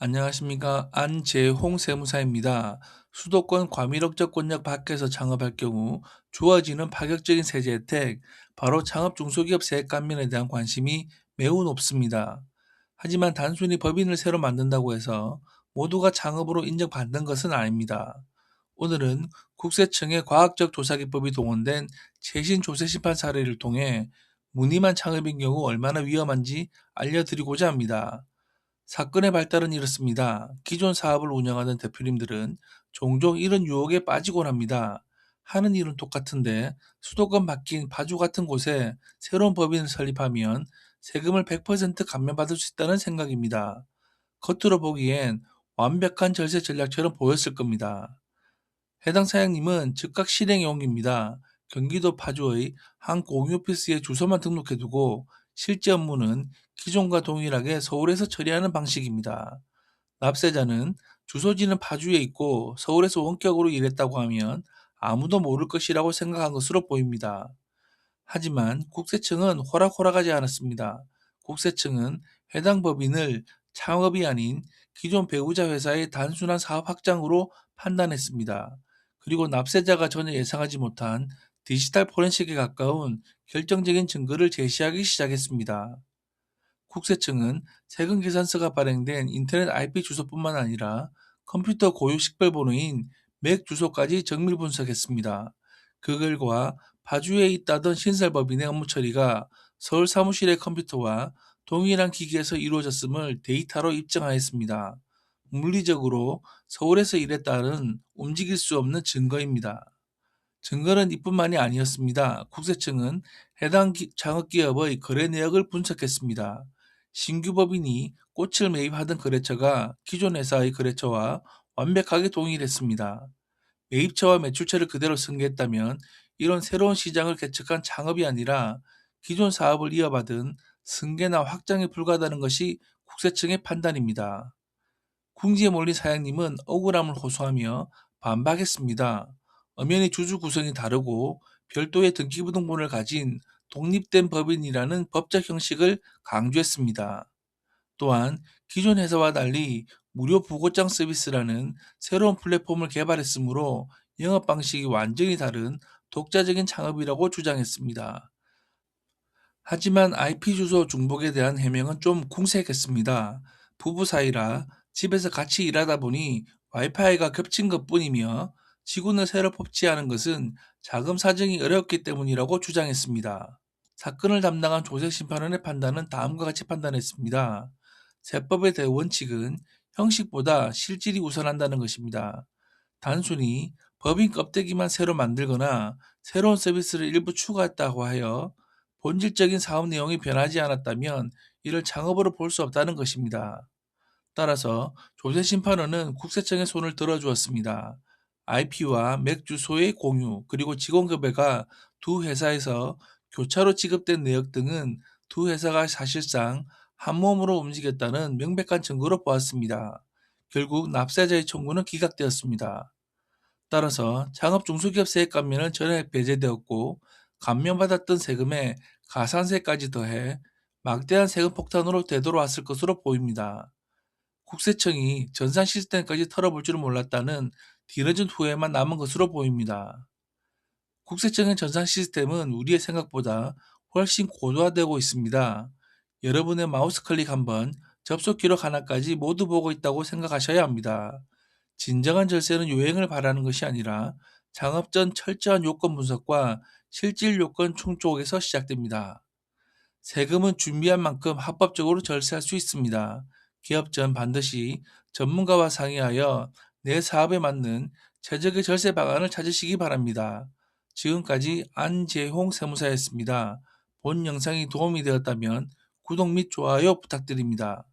안녕하십니까. 안재홍 세무사입니다. 수도권 과밀억적 권역 밖에서 창업할 경우 주어지는 파격적인 세제 혜택, 바로 창업 중소기업 세액 감면에 대한 관심이 매우 높습니다. 하지만 단순히 법인을 새로 만든다고 해서 모두가 창업으로 인정받는 것은 아닙니다. 오늘은 국세청의 과학적 조사기법이 동원된 최신 조세 심판 사례를 통해 무늬만 창업인 경우 얼마나 위험한지 알려드리고자 합니다. 사건의 발달은 이렇습니다. 기존 사업을 운영하는 대표님들은 종종 이런 유혹에 빠지곤 합니다. 하는 일은 똑같은데 수도권 바뀐 파주 같은 곳에 새로운 법인을 설립하면 세금을 100% 감면받을 수 있다는 생각입니다. 겉으로 보기엔 완벽한 절세 전략처럼 보였을 겁니다. 해당 사장님은 즉각 실행에 옮깁니다. 경기도 파주의 한 공유 오피스에 주소만 등록해두고 실제 업무는 기존과 동일하게 서울에서 처리하는 방식입니다. 납세자는 주소지는 파주에 있고 서울에서 원격으로 일했다고 하면 아무도 모를 것이라고 생각한 것으로 보입니다. 하지만 국세청은 호락호락하지 않았습니다. 국세청은 해당 법인을 창업이 아닌 기존 배우자 회사의 단순한 사업 확장으로 판단했습니다. 그리고 납세자가 전혀 예상하지 못한 디지털 포렌식에 가까운 결정적인 증거를 제시하기 시작했습니다. 국세청은 세금 계산서가 발행된 인터넷 IP 주소뿐만 아니라 컴퓨터 고유 식별번호인 맥 주소까지 정밀 분석했습니다. 그 결과 파주에 있다던 신설법인의 업무 처리가 서울 사무실의 컴퓨터와 동일한 기기에서 이루어졌음을 데이터로 입증하였습니다. 물리적으로 서울에서 일했다는 움직일 수 없는 증거입니다. 증거는 이뿐만이 아니었습니다. 국세청은 해당 창업기업의 거래 내역을 분석했습니다. 신규 법인이 꽃을 매입하던 거래처가 기존 회사의 거래처와 완벽하게 동일했습니다. 매입처와 매출처를 그대로 승계했다면 이런 새로운 시장을 개척한 창업이 아니라 기존 사업을 이어받은 승계나 확장에 불과하다는 것이 국세청의 판단입니다. 궁지에 몰린 사장님은 억울함을 호소하며 반박했습니다. 엄연히 주주 구성이 다르고 별도의 등기부등본을 가진 독립된 법인이라는 법적 형식을 강조했습니다. 또한 기존 회사와 달리 무료 부고장 서비스라는 새로운 플랫폼을 개발했으므로 영업 방식이 완전히 다른 독자적인 창업이라고 주장했습니다. 하지만 IP 주소 중복에 대한 해명은 좀 궁색했습니다. 부부 사이라 집에서 같이 일하다 보니 와이파이가 겹친 것뿐이며 직원을 새로 뽑지하는 것은 자금 사정이 어렵기 때문이라고 주장했습니다. 사건을 담당한 조세심판원의 판단은 다음과 같이 판단했습니다. 세법의 대원칙은 형식보다 실질이 우선한다는 것입니다. 단순히 법인 껍데기만 새로 만들거나 새로운 서비스를 일부 추가했다고 하여 본질적인 사업 내용이 변하지 않았다면 이를 창업으로 볼 수 없다는 것입니다. 따라서 조세심판원은 국세청의 손을 들어주었습니다. IP와 맥 주소의 공유, 그리고 직원급여가 두 회사에서 교차로 지급된 내역 등은 두 회사가 사실상 한 몸으로 움직였다는 명백한 증거로 보았습니다. 결국 납세자의 청구는 기각되었습니다. 따라서 창업 중소기업 세액 감면은 전액 배제되었고 감면받았던 세금에 가산세까지 더해 막대한 세금 폭탄으로 되돌아왔을 것으로 보입니다. 국세청이 전산 시스템까지 털어볼 줄은 몰랐다는 뒤늦은 후회만 남은 것으로 보입니다. 국세청의 전산 시스템은 우리의 생각보다 훨씬 고도화되고 있습니다. 여러분의 마우스 클릭 한 번, 접속 기록 하나까지 모두 보고 있다고 생각하셔야 합니다. 진정한 절세는 요행을 바라는 것이 아니라 창업 전 철저한 요건 분석과 실질 요건 충족에서 시작됩니다. 세금은 준비한 만큼 합법적으로 절세할 수 있습니다. 기업 전 반드시 전문가와 상의하여 내 사업에 맞는 최적의 절세 방안을 찾으시기 바랍니다. 지금까지 안재홍 세무사였습니다. 본 영상이 도움이 되었다면 구독 및 좋아요 부탁드립니다.